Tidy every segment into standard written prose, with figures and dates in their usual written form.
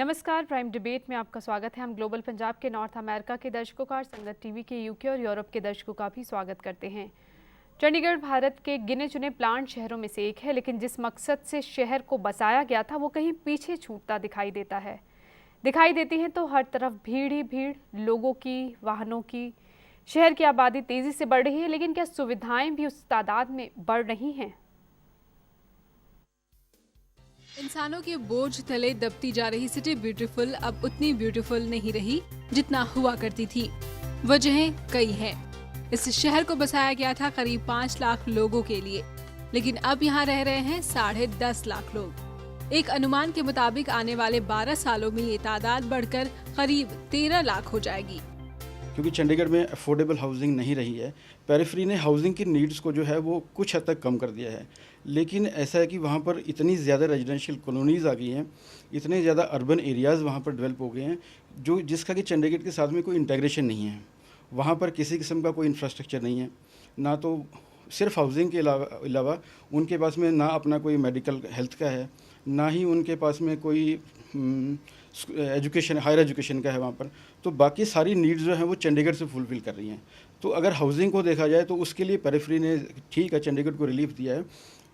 नमस्कार, prime debate में आपका स्वागत है। हम ग्लोबल पंजाब के नॉर्थ अमेरिका के दर्शकों का और संगत टीवी के यूके और यूरोप के दर्शकों का भी स्वागत करते हैं। चंडीगढ़ भारत के गिने चुने प्लांट शहरों में से एक है, लेकिन जिस मकसद से शहर को बसाया गया था वो कहीं पीछे छूटता दिखाई देती है तो हर तरफ भीड़ ही भीड़, लोगों की, वाहनों की। शहर की आबादी तेजी से बढ़ रही है, लेकिन क्या सुविधाएं भी उस तादाद में बढ़ रही हैं? इंसानों के बोझ तले दबती जा रही सिटी ब्यूटीफुल अब उतनी ब्यूटीफुल नहीं रही जितना हुआ करती थी। वजहें कई हैं। इस शहर को बसाया गया था करीब 5 लाख लोगों के लिए, लेकिन अब यहाँ रह रहे हैं 10.5 लाख लोग। एक अनुमान के मुताबिक आने वाले 12 सालों में ये तादाद बढ़कर करीब 13 लाख हो जाएगी। क्योंकि चंडीगढ़ में अफोर्डेबल हाउसिंग नहीं रही है, पेरिफेरी ने हाउसिंग की नीड्स को जो है वो कुछ हद तक कम कर दिया है। लेकिन ऐसा है कि वहाँ पर इतनी ज़्यादा रेजिडेंशियल कॉलोनीज़ आ गई हैं, इतने ज़्यादा अर्बन एरियाज़ वहाँ पर डेवलप हो गए हैं, जो जिसका कि चंडीगढ़ के साथ में कोई इंटीग्रेशन नहीं है। वहाँ पर किसी किस्म का कोई इंफ्रास्ट्रक्चर नहीं है, ना तो सिर्फ हाउसिंग के अलावा उनके पास में ना अपना कोई मेडिकल हेल्थ का है, ना ही उनके पास में कोई एजुकेशन, हायर एजुकेशन का है वहाँ पर। तो बाकी सारी नीड्स जो हैं वो चंडीगढ़ से फुलफ़िल कर रही हैं। तो अगर हाउसिंग को देखा जाए तो उसके लिए पेरिफेरी ने ठीक है चंडीगढ़ को रिलीफ दिया है,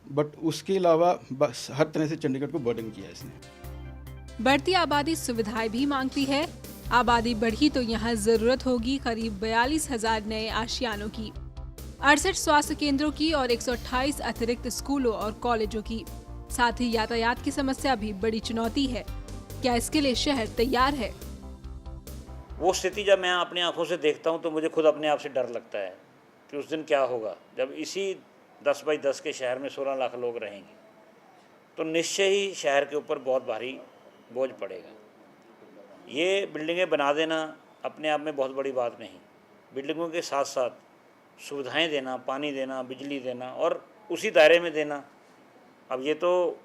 बट उसके अलावा बस हर तरह से चंडीगढ़ को बर्डन किया है इसने। बढ़ती आबादी सुविधाएं भी मांगती है। आबादी बढ़ी तो यहाँ जरूरत होगी करीब 42,000 नए आशियानों की, 68 स्वास्थ्य केंद्रों की और 128 अतिरिक्त स्कूलों और कॉलेजों की। साथ ही यातायात की समस्या भी बड़ी चुनौती है। क्या इसके लिए शहर तैयार है? वो स्थिति जब मैं अपनी आंखों से देखता हूँ तो मुझे खुद अपने आप से डर लगता है कि उस दिन क्या होगा जब इसी 10 बाई 10 के शहर में 16 लाख लोग रहेंगे, तो निश्चय ही शहर के ऊपर बहुत भारी बोझ पड़ेगा। ये बिल्डिंगें बना देना अपने आप में बहुत बड़ी बात नहीं, बिल्डिंगों के साथ साथ सुविधाएं देना, पानी देना, बिजली देना और उसी दायरे में देना। अब ये तो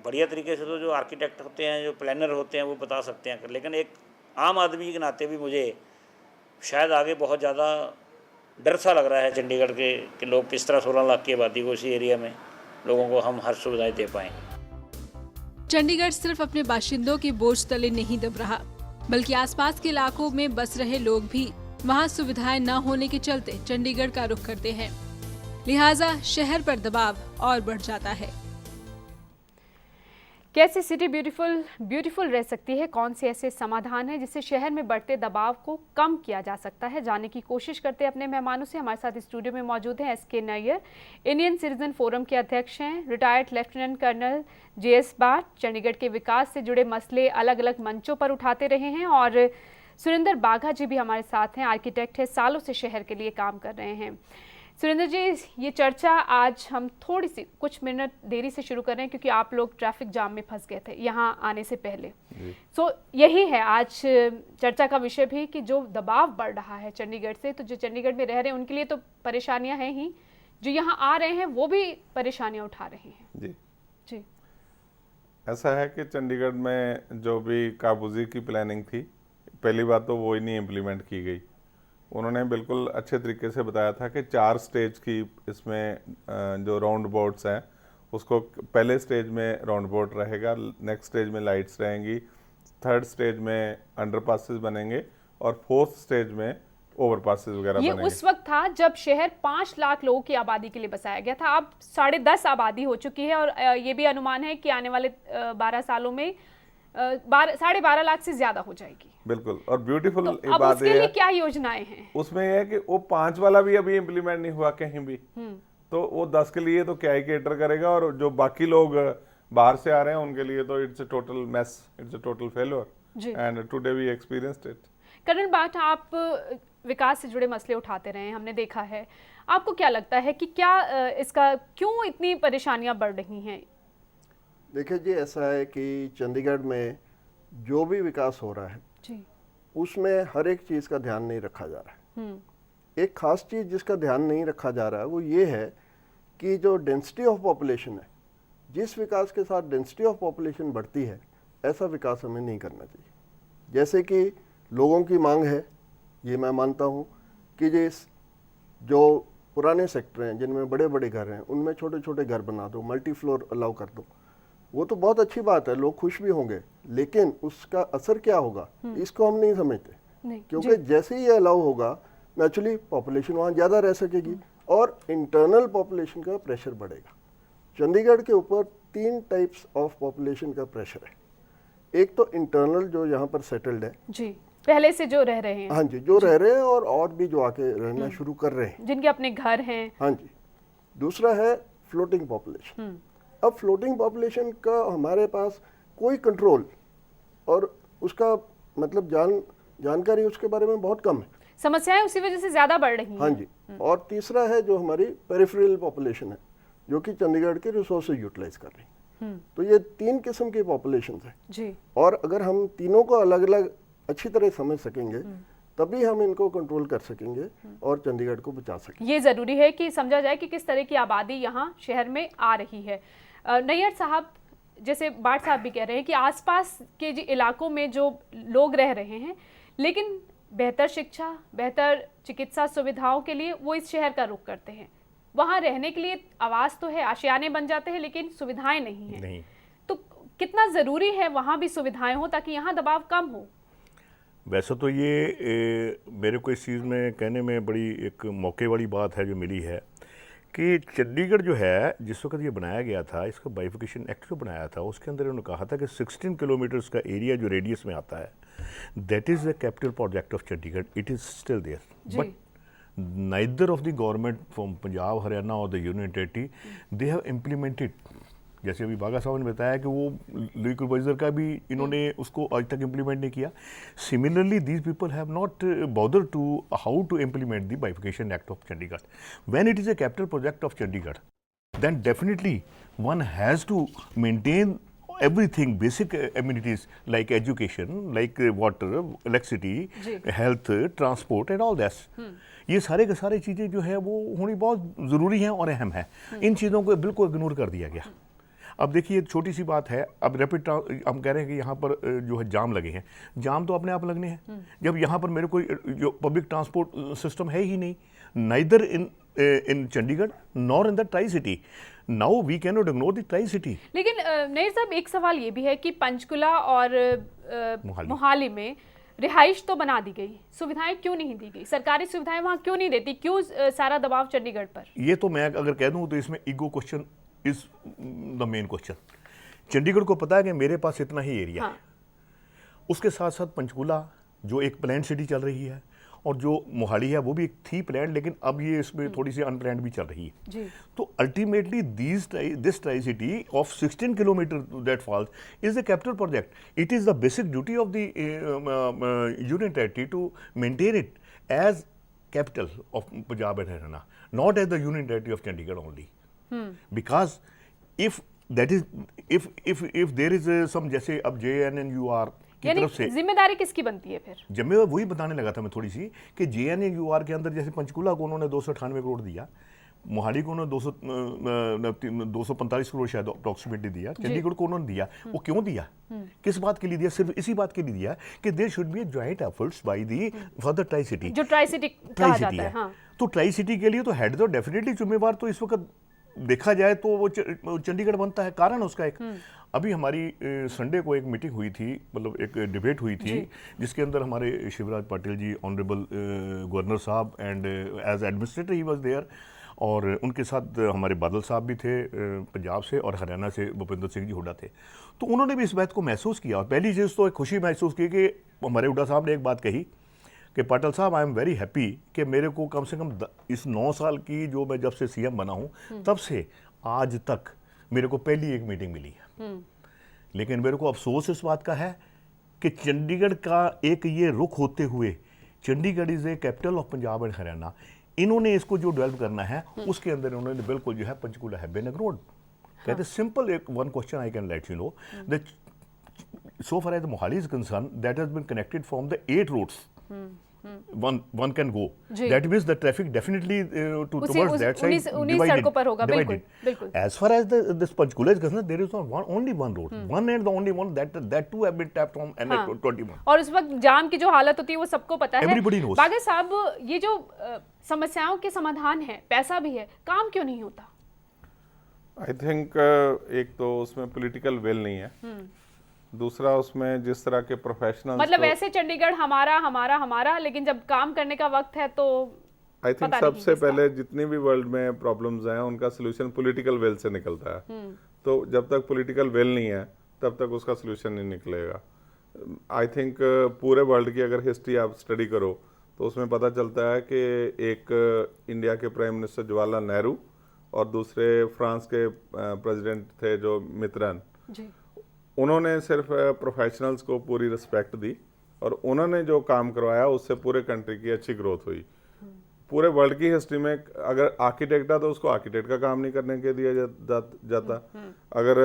बढ़िया तरीके से तो जो आर्किटेक्ट होते हैं, जो प्लानर होते हैं वो बता सकते हैं, लेकिन एक आम आदमी के नाते भी मुझे शायद आगे बहुत ज़्यादा डर सा लग रहा है चंडीगढ़ के कि लोग किस तरह 16 लाख की आबादी को इसी एरिया में लोगों को हम हर सुविधाएं दे पाएंगे। चंडीगढ़ सिर्फ अपने बाशिंदों के बोझ तले नहीं दब रहा, बल्कि आसपास के इलाकों में बस रहे लोग भी वहां सुविधाएं न होने के चलते चंडीगढ़ का रुख करते हैं। लिहाजा शहर पर दबाव और बढ़ जाता है। कैसे सिटी ब्यूटीफुल रह सकती है? कौन से ऐसे समाधान हैं जिससे शहर में बढ़ते दबाव को कम किया जा सकता है? जानने की कोशिश करते हैं अपने मेहमानों से। हमारे साथ स्टूडियो में मौजूद हैं SK Nayyar, Indian Citizen Forum के अध्यक्ष हैं, retired lieutenant colonel JS Bath, Chandigarh के विकास से जुड़े मसले अलग अलग मंचों पर उठाते रहे हैं, और सुरेंद्र बाघा जी भी हमारे साथ हैं, आर्किटेक्ट है, सालों से शहर के लिए काम कर रहे हैं। सुरेंद्र जी, ये चर्चा आज हम थोड़ी सी कुछ मिनट देरी से शुरू कर रहे हैं क्योंकि आप लोग ट्रैफिक जाम में फंस गए थे यहाँ आने से पहले। सो यही है आज चर्चा का विषय भी कि जो दबाव बढ़ रहा है चंडीगढ़ से, तो जो चंडीगढ़ में रह रहे हैं उनके लिए तो परेशानियां हैं ही, जो यहाँ आ रहे हैं वो भी परेशानियां उठा रहे हैं। जी, ऐसा है कि चंडीगढ़ में जो भी काबूजी की प्लानिंग थी, पहली बात तो वो ही नहीं इम्प्लीमेंट की गई। उन्होंने बिल्कुल अच्छे तरीके से बताया था कि 4 स्टेज की इसमें जो राउंड बोट्स हैं उसको पहले स्टेज में राउंड बोट रहेगा, नेक्स्ट स्टेज में लाइट्स रहेंगी, थर्ड स्टेज में अंडरपासेस बनेंगे और फोर्थ स्टेज में ओवरपासेस वगैरह बनेंगे। ये उस वक्त था जब शहर 5 लाख लोगों की आबादी के लिए बसाया गया था। अब 10.5 आबादी हो चुकी है और ये भी अनुमान है कि आने वाले 12 सालों में 12.5 लाख से ज्यादा हो जाएगी। बिल्कुल। और ब्यूटीफुल तो अब उसके लिए क्या योजनाएं हैं? उसमें यह है कि वो 5 वाला भी अभी इम्प्लीमेंट नहीं हुआ कहीं भी, तो वो 10 के लिए तो क्या ही केटर करेगा, और जो बाकी लोग बाहर से आ रहे हैं उनके लिए तो it's a total mess, it's a total failure, and today we experienced it. Colonel Bath, आप विकास से जुड़े मसले उठाते रहे हैं, हमने देखा है। आपको क्या लगता है कि क्या इसका क्यों इतनी परेशानियां बढ़ रही हैं? देखिए जी, ऐसा है कि चंडीगढ़ में जो भी विकास हो रहा है जी, उसमें हर एक चीज़ का ध्यान नहीं रखा जा रहा है। एक खास चीज़ जिसका ध्यान नहीं रखा जा रहा है वो ये है कि जो डेंसिटी ऑफ पॉपुलेशन है, जिस विकास के साथ डेंसिटी ऑफ पॉपुलेशन बढ़ती है, ऐसा विकास हमें नहीं करना चाहिए। जैसे कि लोगों की मांग है, ये मैं मानता हूँ कि जो पुराने सेक्टर हैं जिनमें बड़े बड़े घर हैं उनमें छोटे छोटे घर बना दो, मल्टी फ्लोर अलाउ कर दो। वो तो बहुत अच्छी बात है, लोग खुश भी होंगे, लेकिन उसका असर क्या होगा इसको हम नहीं समझते। नहीं, क्योंकि जैसे ही ये अलाउ होगा नेचुरली पॉपुलेशन वहाँ ज़्यादा रह सकेगी और इंटरनल पॉपुलेशन का प्रेशर बढ़ेगा। चंडीगढ़ के ऊपर 3 टाइप्स ऑफ पॉपुलेशन का प्रेशर है। एक तो इंटरनल जो यहाँ पर सेटल्ड है जी, पहले से जो रह रहे हैं, हाँ जी, जो रह रहे हैं और भी जो आके रहना शुरू कर रहे हैं, जिनके अपने घर हैं। हाँ जी। दूसरा है फ्लोटिंग पॉपुलेशन। अब फ्लोटिंग पॉपुलेशन का हमारे पास कोई कंट्रोल और उसका मतलब जानकारी उसके बारे में बहुत कम है। समस्याएं उसी वजह से ज्यादा बढ़ रही हैं। हाँ जी। और तीसरा है जो हमारी पेरिफेरल पॉपुलेशन है, जो कि चंडीगढ़ के रिसोर्सेज यूटिलाइज कर रही है। तो ये 3 किस्म की पॉपुलेशन है जी। और अगर हम तीनों को अलग अलग अच्छी तरह समझ सकेंगे तभी हम इनको कंट्रोल कर सकेंगे और चंडीगढ़ को बचा सकेंगे। ये जरूरी है कि समझा जाए कि किस तरह की आबादी यहाँ शहर में आ रही है। नैयर साहब, जैसे बाढ़ साहब भी कह रहे हैं कि आसपास के जो इलाकों में जो लोग रह रहे हैं, लेकिन बेहतर शिक्षा, बेहतर चिकित्सा सुविधाओं के लिए वो इस शहर का रुख करते हैं। वहाँ रहने के लिए आवास तो है, आशियाने बन जाते हैं, लेकिन सुविधाएं नहीं हैं। तो कितना ज़रूरी है वहाँ भी सुविधाएं हो ताकि यहाँ दबाव कम हो? वैसे तो ये मेरे को इस चीज़ में कहने में बड़ी एक मौके वाली बात है जो मिली है कि चंडीगढ़ जो है जिस वक्त ये बनाया गया था, इसका बाइफिकेशन एक्ट जो बनाया था उसके अंदर उन्होंने कहा था कि 16 किलोमीटर्स का एरिया जो रेडियस में आता है that is the capital project of Chandigarh, it is still there. But neither of the government from Punjab, Haryana और the union territory they have implemented. जैसे अभी बागा साहब ने बताया कि वो लीगल एडवाइजर का भी इन्होंने उसको आज तक इम्प्लीमेंट नहीं किया। Similarly these people have not bother to how to implement the bifurcation act of Chandigarh. When it is a capital project of Chandigarh then definitely one has to maintain everything, basic amenities like education, like water, electricity, health, transport and all that. ये सारे के सारे चीज़ें जो है वो होनी बहुत ज़रूरी हैं और अहम है। इन चीज़ों को बिल्कुल इग्नोर कर दिया गया। अब देखिए छोटी सी बात है, अब रैपिड हम कह रहे हैं कि यहाँ पर जो है जाम लगे हैं, जाम तो अपने आप लगने हैं जब यहाँ पर मेरे कोई जो पब्लिक ट्रांसपोर्ट सिस्टम है ही नहीं, neither in Chandigarh nor in the tri city. Now we can not ignore the tri city. लेकिन नैयर साहब, एक सवाल ये भी है कि पंचकुला और मोहाली में रिहाइश तो बना दी गई, सुविधाएं क्यों नहीं दी गई? सरकारी सुविधाएं वहाँ क्यों नहीं देती? क्यों सारा दबाव चंडीगढ़ पर? ये तो मैं अगर कह दूँ तो इसमें ego question is the main question. Chandigarh को पता है कि मेरे पास इतना ही एरिया है। उसके साथ साथ पंचकुला जो एक प्लान्ड सिटी चल रही है और जो मोहाली है वो भी एक थी प्लान्ड, लेकिन अब ये इसमें थोड़ी सी अनप्लान्ड भी चल रही है जी। तो ultimately this tri city of 16 kilometre that falls is the capital project. It is the basic duty of the union territory to maintain it as capital of Punjab and Haryana, not as the union territory of Chandigarh only. Because if there is some, जैसे अब JNNUR की तरफ से जिम्मेदारी किसकी बनती है फिर? जिम्मेदारी वही बताने लगा था मैं थोड़ी सी कि JNNUR के अंदर जैसे पंचकुला को उन्होंने 298 करोड़ दिया, मोहाली को उन्होंने 245 करोड़ शायद अप्रॉक्सीमेटली दिया, चंडीगढ़ को उन्होंने दिया। वो क्यों दिया, किस बात के लिए दिया? सिर्फ इसी बात के लिए दिया कि there should be joint efforts by the for the tri city, जो ट्राई सिटी कहा जाता है। हाँ। तो ट्राई सिटी के लिए तो हेड तो डेफिनेटली जिम्मेवार तो इस वक्त देखा जाए तो वो चंडीगढ़ बनता है। कारण उसका एक अभी हमारी संडे को एक मीटिंग हुई थी, मतलब एक डिबेट हुई थी जिसके अंदर हमारे शिवराज पाटिल जी ऑनरेबल गवर्नर साहब and as administrator he was there, और उनके साथ हमारे बादल साहब भी थे पंजाब से और हरियाणा से भूपेंद्र सिंह जी हुड्डा थे। तो उन्होंने भी इस बात को महसूस किया और पहली चीज़ तो एक खुशी महसूस की कि हमारे हुड्डा साहब ने एक बात कही कि पाटिल साहब आई एम वेरी हैप्पी कि मेरे को कम से कम इस 9 साल की जो मैं जब से CM बना हूँ तब से आज तक मेरे को पहली एक मीटिंग मिली है। लेकिन मेरे को अफसोस इस बात का है कि चंडीगढ़ का एक ये रुख होते हुए, Chandigarh is a capital of Punjab and Haryana, इन्होंने इसको जो डेवलप करना है उसके अंदर उन्होंने बिल्कुल जो है पंचकुला हैव इग्नोर्ड। कहते सिंपल एक one question I can let you know that so far as the Mohali is concerned, that has been connected from the 8 routes. One can go. That means the traffic definitely towards that side divided. As far as this Panchkula is concerned, there is only one road, one and the only one that too have been tapped from NH21. और उस वक्त जाम की जो हालत होती है वो सबको पता है। Everybody knows. बागे साहब, ये जो समस्याओं के समाधान है, पैसा भी है, काम क्यों नहीं होता? आई थिंक एक तो उसमें पॉलिटिकल विल नहीं है, दूसरा उसमें जिस तरह के प्रोफेशनल्स मतलब ऐसे चंडीगढ़ हमारा हमारा हमारा, लेकिन जब काम करने का वक्त है तो आई थिंक सबसे पहले जितनी भी वर्ल्ड में प्रॉब्लम्स हैं उनका सोल्यूशन पॉलिटिकल विल से निकलता है। तो जब तक पॉलिटिकल विल नहीं है तब तक उसका सोल्यूशन नहीं निकलेगा। आई थिंक पूरे वर्ल्ड की अगर हिस्ट्री आप स्टडी करो तो उसमें पता चलता है कि एक इंडिया के प्राइम मिनिस्टर जवाहरलाल नेहरू और दूसरे फ्रांस के प्रेसिडेंट थे जो मित्रन जी, उन्होंने सिर्फ प्रोफेशनल्स को पूरी रिस्पेक्ट दी और उन्होंने जो काम करवाया उससे पूरे कंट्री की अच्छी ग्रोथ हुई। पूरे वर्ल्ड की हिस्ट्री में अगर आर्किटेक्ट है तो उसको आर्किटेक्ट का काम नहीं करने के दिया जाता। अगर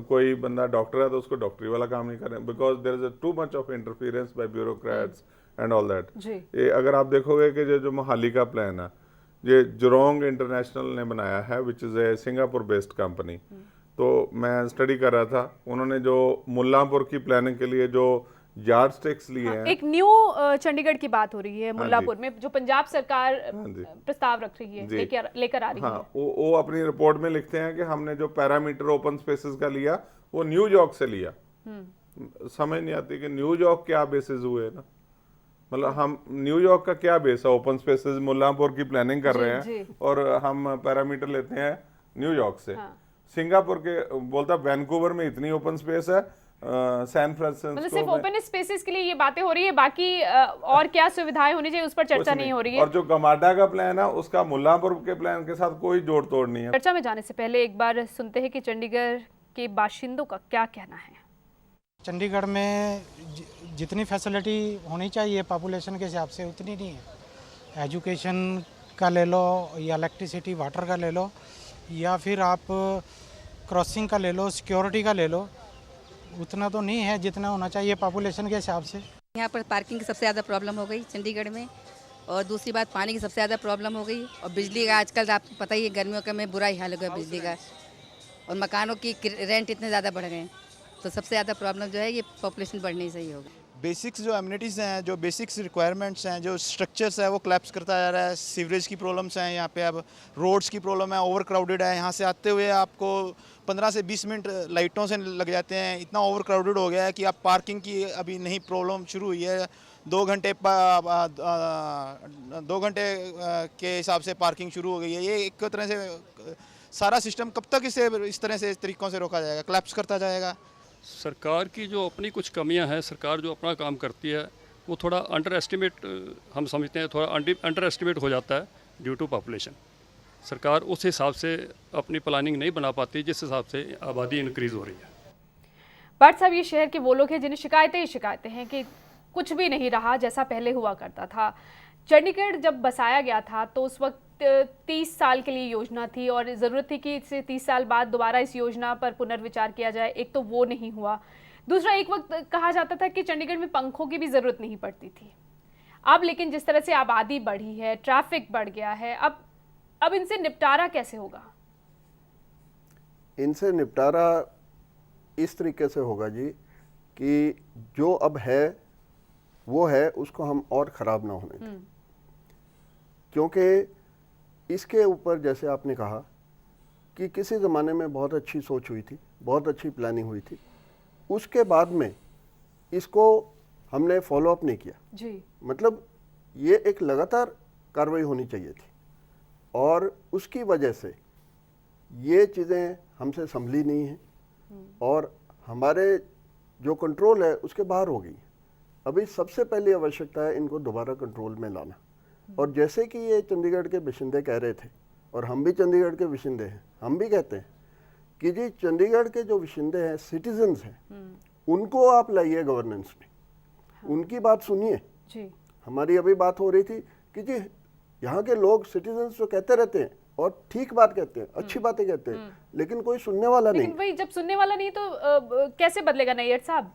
कोई बंदा डॉक्टर है तो उसको डॉक्टरी वाला काम नहीं करने, because there is too much of interference by bureaucrats and all that. ये अगर आप देखोगे कि जो मोहाली का प्लान है ये जुरोंग इंटरनेशनल ने बनाया है, which is a Singapore based company. तो मैं स्टडी कर रहा था, उन्होंने जो मुल्लांपुर की प्लानिंग के लिए जो यार्ड स्टिक्स लिए हैं, एक न्यू चंडीगढ़ की बात हो रही है मुल्लांपुर में, जो पंजाब सरकार प्रस्ताव रख रही है, लेकर आ रही है। वो अपनी रिपोर्ट में लिखते हैं कि हमने जो पैरामीटर ओपन स्पेसेस का लिया वो न्यूयॉर्क से लिया। समझ नहीं आती कि न्यूयॉर्क क्या बेसिस हुए ना, मतलब हम न्यूयॉर्क का क्या बेस है, ओपन स्पेसेस मुल्लांपुर की प्लानिंग कर रहे हैं और हम पैरामीटर लेते हैं न्यूयॉर्क से। सिंगापुर के बोलता वैंकूवर में इतनी ओपन स्पेस है, सैन फ्रांसिस्को मतलब सिर्फ ओपन स्पेसेस के लिए ये बातें हो रही है, बाकी और क्या सुविधाएं होनी चाहिए उस पर चर्चा नहीं हो रही है। और जो गमाडा का प्लान है उसका मुल्लांपुर के प्लान के साथ कोई जोड़ तोड़ नहीं है। चर्चा में जाने से पहले एक बार सुनते हैं कि चंडीगढ़ के बाशिंदों का क्या कहना है। चंडीगढ़ में जितनी फैसिलिटी होनी चाहिए पॉपुलेशन के हिसाब से उतनी नहीं है। एजुकेशन का ले लो या इलेक्ट्रिसिटी वाटर का ले लो या फिर आप क्रॉसिंग का ले लो, सिक्योरिटी का ले लो, उतना तो नहीं है जितना होना चाहिए पॉपुलेशन के हिसाब से। यहाँ पर पार्किंग की सबसे ज़्यादा प्रॉब्लम हो गई चंडीगढ़ में, और दूसरी बात पानी की सबसे ज़्यादा प्रॉब्लम हो गई, और बिजली का आजकल आपको पता ही है गर्मियों का में बुरा ही हाल हो गया बिजली का, और मकानों की रेंट इतने ज़्यादा बढ़ गए, तो सबसे ज़्यादा प्रॉब्लम जो है ये पॉपुलेशन बढ़ने से ही होगी। बेसिक्स जो एमिनिटीज़ हैं, जो बेसिक्स रिक्वायरमेंट्स हैं, जो स्ट्रक्चर्स है वो कोलैप्स करता जा रहा है। सीवरेज की प्रॉब्लम्स हैं यहाँ पे, अब रोड्स की प्रॉब्लम है, ओवर क्राउडेड है। यहाँ से आते हुए आपको 15 से 20 मिनट लाइटों से लग जाते हैं, इतना ओवर क्राउडेड हो गया है कि आप पार्किंग की अभी नहीं प्रॉब्लम शुरू हुई है। 2 घंटे के हिसाब से पार्किंग शुरू हो गई है। ये एक तरह से सारा सिस्टम कब तक इस तरह से तरीक़ों से रोका जाएगा, कोलैप्स करता जाएगा। सरकार की जो अपनी कुछ कमियां हैं, सरकार जो अपना काम करती है वो थोड़ा अंडर एस्टिमेट, हम समझते हैं थोड़ा अंडर एस्टिमेट हो जाता है ड्यू टू पॉपुलेशन। सरकार उस हिसाब से अपनी प्लानिंग नहीं बना पाती जिस हिसाब से आबादी इंक्रीज़ हो रही है। भट्ट साहब, ये शहर के वो लोग हैं जिन्हें शिकायतें ही शिकायतें हैं कि कुछ भी नहीं रहा जैसा पहले हुआ करता था। चंडीगढ़ जब बसाया गया था तो उस वक्त 30 साल के लिए योजना थी और ज़रूरत थी कि इससे 30 साल बाद दोबारा इस योजना पर पुनर्विचार किया जाए। एक तो वो नहीं हुआ, दूसरा एक वक्त कहा जाता था कि चंडीगढ़ में पंखों की भी ज़रूरत नहीं पड़ती थी। अब लेकिन जिस तरह से आबादी बढ़ी है, ट्रैफिक बढ़ गया है, अब इनसे निपटारा कैसे होगा? इनसे निपटारा इस तरीके से होगा जी कि जो अब है वो है, उसको हम और ख़राब ना होने दें। क्योंकि इसके ऊपर जैसे आपने कहा कि किसी ज़माने में बहुत अच्छी सोच हुई थी, बहुत अच्छी प्लानिंग हुई थी, उसके बाद में इसको हमने फॉलो अप नहीं किया जी। मतलब ये एक लगातार कार्रवाई होनी चाहिए थी और उसकी वजह से ये चीज़ें हमसे संभली नहीं हैं और हमारे जो कंट्रोल है उसके बाहर हो गई। अभी सबसे पहली आवश्यकता है इनको दोबारा कंट्रोल में लाना। और जैसे कि ये चंडीगढ़ के बाशिंदे कह रहे थे और हम भी चंडीगढ़ के बाशिंदे हैं, हम भी कहते हैं कि जी चंडीगढ़ के जो बाशिंदे हैं, सिटीजन्स हैं, उनको आप लाइए गवर्नेंस में, उनकी बात सुनिए जी। हमारी अभी बात हो रही थी कि जी यहाँ के लोग सिटीजन्स जो कहते रहते हैं और ठीक बात कहते हैं, अच्छी बातें कहते हैं, लेकिन कोई सुनने वाला नहीं। लेकिन भाई जब सुनने वाला नहीं तो कैसे बदलेगा नैयर साहब?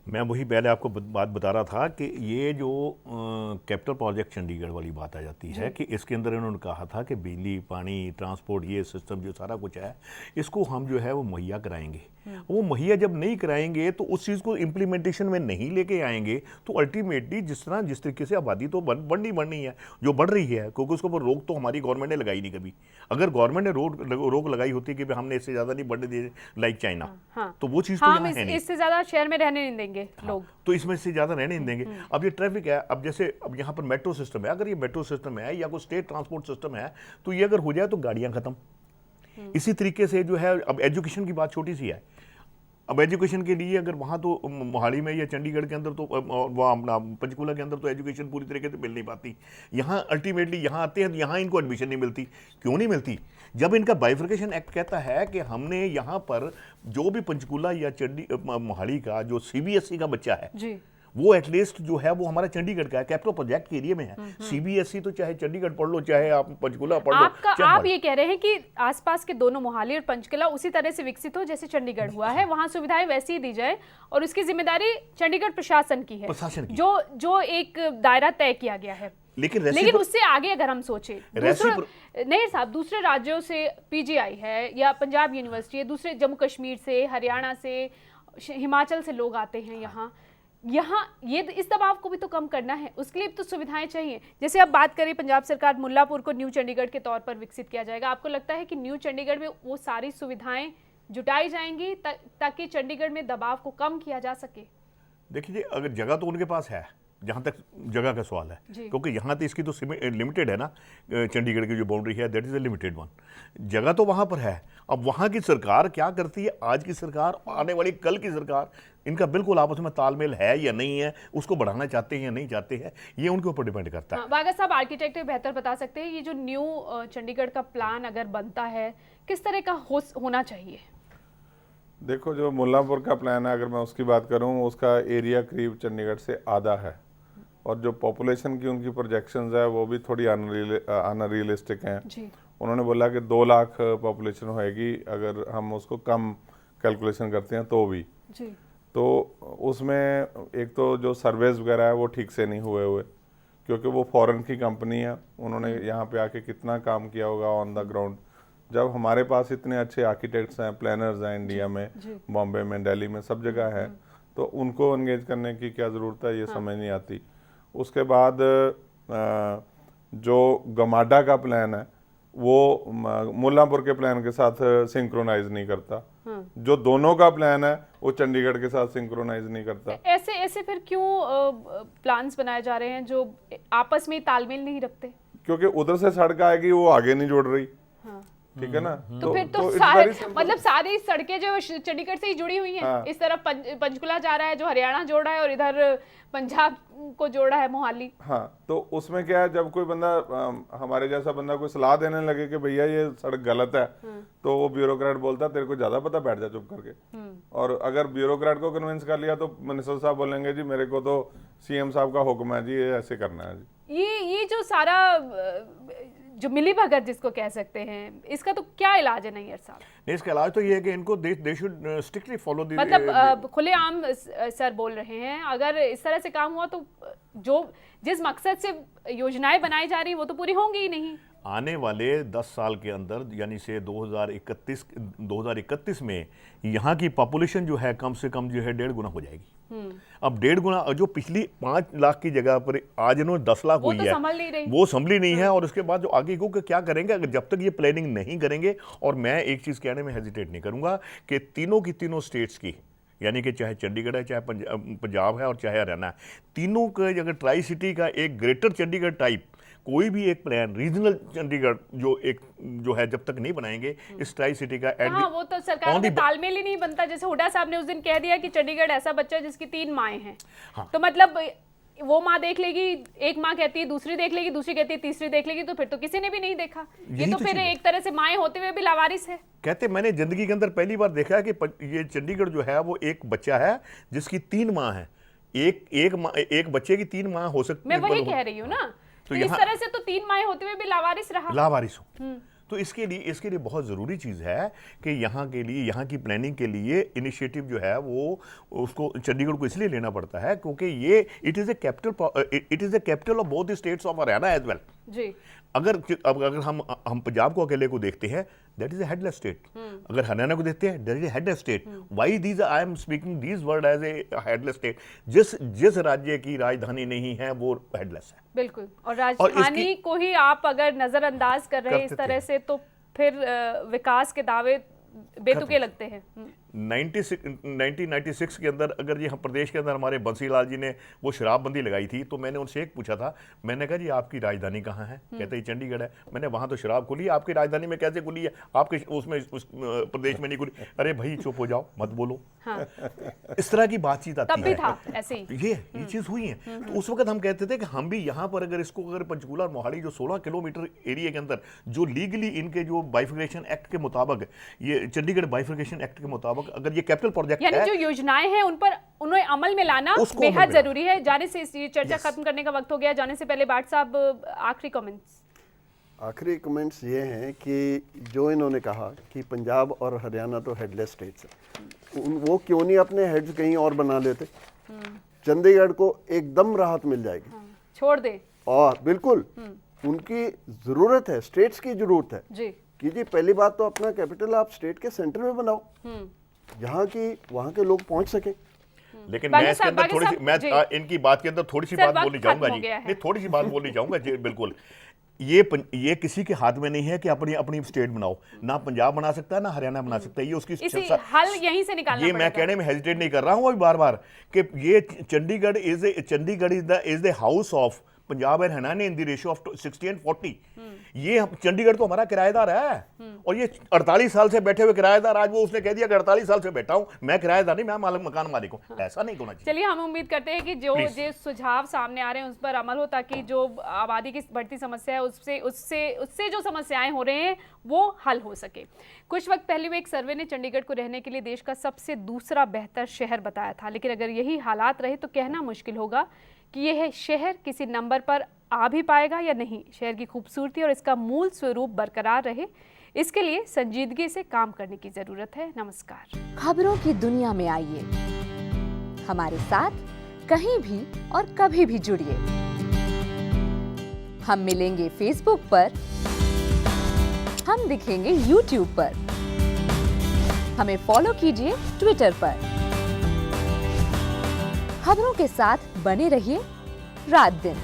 मैं वही पहले आपको बात बता रहा था कि ये जो कैपिटल प्रोजेक्ट चंडीगढ़ वाली बात आ जाती है कि इसके अंदर इन्होंने कहा था कि बिजली, पानी, ट्रांसपोर्ट, ये सिस्टम जो सारा कुछ है इसको हम जो है वो मुहैया कराएंगे। वो मुहैया जब नहीं कराएंगे तो उस चीज़ को इम्प्लीमेंटेशन में नहीं लेके आएंगे तो अल्टीमेटली जिस तरीके से आबादी तो बढ़नी है, जो बढ़ रही है, क्योंकि उसके ऊपर रोक तो हमारी गवर्नमेंट ने लगाई नहीं कभी। अगर गवर्नमेंट ने रोक लगाई होती कि हमने इससे ज़्यादा नहीं बढ़ने दिए लाइक चाइना, तो वो चीज़ तो यहाँ है नहीं। इससे ज़्यादा शहर में रहने नहीं देंगे लोग, तो इसमें से ज़्यादा रहने नहीं देंगे। अब ये ट्रैफिक है, अब जैसे अब यहाँ पर मेट्रो सिस्टम है, अगर ये मेट्रो सिस्टम है या कोई स्टेट ट्रांसपोर्ट सिस्टम है तो ये अगर हो जाए तो गाड़ियाँ खत्म। इसी तरीके से जो है अब एजुकेशन की बात छोटी सी है। अब एजुकेशन के लिए अगर वहाँ तो मोहाली में या चंडीगढ़ के अंदर तो वहाँ अपना पंचकूला के अंदर तो एजुकेशन पूरी तरीके से मिल नहीं पाती। यहाँ अल्टीमेटली यहाँ आते हैं तो यहाँ इनको एडमिशन नहीं मिलती। क्यों नहीं मिलती? जब इनका बाइफर्केशन एक्ट कहता है कि हमने यहाँ पर जो भी पंचकूला या मोहाली का जो CBSE का बच्चा है जी, वो एटलीस्ट जो है वो हमारा चंडीगढ़ का है, कैपिटल प्रोजेक्ट के एरिया में है। CBSE तो चाहे चंडीगढ़ पढ़ लो चाहे आप पंचकूला पढ़ लो। आप ये कह रहे हैं कि आसपास के दोनों मोहाली और पंचकूला उसी तरह से विकसित हो जैसे चंडीगढ़ हुआ है, वहां सुविधाएं वैसी ही दी जाए और उसकी जिम्मेदारी चंडीगढ़ प्रशासन की है, जो एक दायरा तय किया गया है। लेकिन उससे आगे अगर हम सोचे नहीं साहब, दूसरे राज्यों से PGI है या पंजाब यूनिवर्सिटी है, दूसरे जम्मू कश्मीर से, हरियाणा से, हिमाचल से लोग आते हैं यहाँ ये इस दबाव को भी तो कम करना है, उसके लिए तो सुविधाएं चाहिए। जैसे अब बात करें पंजाब सरकार मुल्लापुर को न्यू चंडीगढ़ के तौर पर विकसित किया जाएगा, आपको लगता है कि न्यू चंडीगढ़ में वो सारी सुविधाएं जुटाई जाएंगी ताकि चंडीगढ़ में दबाव को कम किया जा सके? देखिए, अगर जगह तो उनके पास है, जहाँ तक जगह का सवाल है, क्योंकि यहाँ तो इसकी तो लिमिटेड है ना, चंडीगढ़ की जो बाउंड्री है that is a limited one. जगह तो वहाँ पर है। अब वहाँ की सरकार क्या करती है, आज की सरकार, आने वाली कल की सरकार, इनका बिल्कुल आपस में तालमेल है या नहीं है, उसको बढ़ाना चाहते हैं या नहीं चाहते हैं, ये उनके ऊपर डिपेंड करता है। वागा साहब आर्किटेक्ट बेहतर बता सकते हैं, ये जो न्यू चंडीगढ़ का प्लान अगर बनता है किस तरह का होना चाहिए? देखो, जो मुल्लापुर का प्लान है, अगर मैं उसकी बात करूं, उसका एरिया करीब चंडीगढ़ से आधा है और जो पॉपुलेशन की उनकी प्रोजेक्शंस है वो भी थोड़ी अनरियलिस्टिक हैं। उन्होंने बोला कि 2 लाख पॉपुलेशन होएगी अगर हम उसको कम कैलकुलेशन करते हैं तो भी जी। तो उसमें एक तो जो सर्वेज वगैरह है वो ठीक से नहीं हुए क्योंकि वो फॉरेन की कंपनी है, उन्होंने यहाँ पे आके कितना काम किया होगा ऑन द ग्राउंड। जब हमारे पास इतने अच्छे आर्किटेक्ट्स हैं, प्लानर्स हैं इंडिया में, बॉम्बे में, दिल्ली में, सब जगह है, तो उनको एंगेज करने की क्या ज़रूरत है, ये समझ नहीं आती। उसके बाद जो गमाडा का प्लान है वो मुल्लापुर के प्लान के साथ सिंक्रोनाइज नहीं करता। जो दोनों का प्लान है वो चंडीगढ़ के साथ सिंक्रोनाइज नहीं करता। ऐसे फिर क्यों प्लान्स बनाए जा रहे हैं जो आपस में तालमेल नहीं रखते? क्योंकि उधर से सड़क आएगी वो आगे नहीं जोड़ रही। ठीक है ना? तो फिर तो सारी सड़कें जो चंडीगढ़ से ही जुड़ी हुई हैं। इस तरफ पंचकुला जा रहा है जो हरियाणा जोड़ रहा है और इधर पंजाब को जोड़ा है मोहाली। हाँ, तो उसमें क्या है, जब कोई बंदा हमारे जैसा बंदा कोई सलाह देने लगे कि भैया ये सड़क गलत है, तो वो ब्यूरोक्रेट बोलता है तेरे को ज्यादा पता, बैठ जा चुप करके। और अगर ब्यूरोक्रेट को कन्विंस कर लिया तो मिनिस्टर साहब बोलेंगे जी मेरे को तो CM साहब का हुक्म है जी, ये ऐसे करना है जी। ये जो सारा जो मिली भगत जिसको कह सकते हैं, इसका तो क्या इलाज है नैयर साहब? इसका इलाज तो ये है कि इनको they should strictly follow the, मतलब खुलेआम सर बोल रहे हैं, अगर इस तरह से काम हुआ तो जो जिस मकसद से योजनाएं बनाई जा रही वो तो पूरी होंगी ही नहीं। आने वाले 10 साल के अंदर यानी से 2031 में यहाँ की पॉपुलेशन जो है कम से कम जो है 1.5 गुना हो जाएगी। अब 1.5 गुना, जो पिछली 5 लाख की जगह पर आज इन्होंने 10 लाख हुई है, वो संभली नहीं है। और उसके बाद जो आगे को क्या करेंगे अगर जब तक ये प्लानिंग नहीं करेंगे। और मैं एक चीज़ कहने में हेजिटेट नहीं करूँगा कि तीनों की तीनों स्टेट्स की, यानी कि चाहे चंडीगढ़ है, चाहे पंजाब है और चाहे हरियाणा है, तीनों का अगर ट्राई सिटी का एक ग्रेटर चंडीगढ़ टाइप कोई भी एक प्लान, रीजनल चंडीगढ़ जो है जब तक नहीं बनाएंगे इस ट्राई सिटी का वो तो सरकार में तालमेल ही नहीं बनता। जैसे हुड्डा साहब ने उस दिन कह दिया कि चंडीगढ़ ऐसा बच्चा है जिसकी 3 माएँ हैं। तो मतलब वो माँ देख लेगी, एक माँ कहती है, दूसरी देख लेगी, दूसरी कहती है, तीसरी देख लेगी, तो फिर तो किसी ने भी नहीं देखा। ये तो फिर एक तरह से माएँ होते हुए भी लावारिस है। कहते मैंने जिंदगी के अंदर पहली बार देखा है कि ये चंडीगढ़ जो है वो एक बच्चा है जिसकी 3 माँ है। एक बच्चे की 3 माँ हो सकती है। मैं वही कह रही हूँ ना, तो इस तरह से तो 3 माएँ होते हुए भी लावारिस रहा। लावारिस हो तो इसके लिए बहुत ज़रूरी चीज़ है कि यहाँ के लिए, यहाँ की प्लानिंग के लिए इनिशिएटिव जो है वो उसको चंडीगढ़ को इसलिए लेना पड़ता है क्योंकि ये it is a capital of both the states of Haryana as well. जी। अगर हम पंजाब को अकेले को देखते हैं, that is a headless state. अगर हरियाणा को देखते हैं, that is a headless state. Why these I am speaking these word as a headless state. जिस राज्य की राजधानी नहीं है वो हेडलेस है। बिल्कुल। और राजधानी को ही आप अगर नजरअंदाज कर रहे हैं इस तरह से, तो फिर विकास के दावे बेतुके लगते हैं। 1996 के अंदर अगर ये हम प्रदेश के अंदर हमारे बंसीलाल जी ने वो शराबबंदी लगाई थी, तो मैंने उनसे एक पूछा था, मैंने कहा जी आपकी राजधानी कहाँ है? कहते ही चंडीगढ़ है। मैंने वहाँ तो शराब खुली है, आपकी राजधानी में कैसे खुली है? आपके उसमें उस प्रदेश में नहीं खुली। अरे भाई चुप हो जाओ, मत बोलो। हाँ। इस तरह की बातचीत आती है। तब भी था ऐसे ही ये चीज़ हुई है। तो उस वक्त हम कहते थे कि हम भी यहाँ पर अगर पंचकूला और मोहाली जो 16 किलोमीटर एरिया के अंदर जो लीगली इनके जो बाइफिकेशन एक्ट के मुताबिक, ये चंडीगढ़ बाइफिकेशन एक्ट के मुताबिक अगर ये कैपिटल प्रोजेक्ट यानी जो योजनाएं हैं उन पर उन्हें अमल में लाना बेहद जरूरी है। जाने से ये चर्चा खत्म करने का वक्त हो गया। जाने से पहले भाट साहब आखिरी कमेंट्स ये हैं कि जो इन्होंने कहा कि पंजाब और हरियाणा तो हेडलेस स्टेट्स है, वो क्यों नहीं अपने हेड्स कहीं और बना लेते? चंडीगढ़ को एकदम राहत मिल जाएगी। छोड़ दे। और बिल्कुल उनकी जरूरत है, स्टेट्स की जरूरत है जी कि जी पहली बात तो अपना कैपिटल आप स्टेट के सेंटर में बनाओ, जहाँ की वहाँ के लोग पहुँच सके। लेकिन मैं इसके अंदर थोड़ी सी, मैं इनकी बात के अंदर थोड़ी सी बात बोलनी चाहूंगा जी, नहीं थोड़ी सी बात बोलनी चाहूंगा जी। बिल्कुल, ये किसी के हाथ में नहीं है कि अपनी स्टेट बनाओ। ना पंजाब बना सकता है, ना हरियाणा बना सकता है। ये उसकी हल यहीं से निकालना ये मैं कहने में हेजिटेट नहीं कर रहा हूँ अभी बार कि ये Chandigarh is the house of Punjab and Haryana in the ratio of 60-40। ये चंडीगढ़ तो हमारा किराएदार है, और ये 48 साल से बैठे हुए किराएदार, आज वो उसने कह दिया कि 48 साल से बैठा हूं, मैं किराएदार नहीं, मैं मकान मालिक हूं। ऐसा नहीं होना चाहिए। चलिए, हम उम्मीद करते हैं कि जो सुझाव सामने आ रहे हैं उस पर अमल हो, ताकि जो आबादी की बढ़ती समस्या है उससे जो समस्याएं हो रहे हैं वो हल हो सके। कुछ वक्त पहले में एक सर्वे ने चंडीगढ़ को रहने के लिए देश का सबसे दूसरा बेहतर शहर बताया था, लेकिन अगर यही हालात रहे तो कहना मुश्किल होगा कि यह शहर किसी नंबर पर आ भी पाएगा या नहीं। शहर की खूबसूरती और इसका मूल स्वरूप बरकरार रहे, इसके लिए संजीदगी से काम करने की जरूरत है। नमस्कार। खबरों की दुनिया में आइए, हमारे साथ कहीं भी और कभी भी जुड़िए। हम मिलेंगे फेसबुक पर, हम दिखेंगे यूट्यूब पर, हमें फॉलो कीजिए ट्विटर पर। खबरों के साथ बने रहिए रात दिन।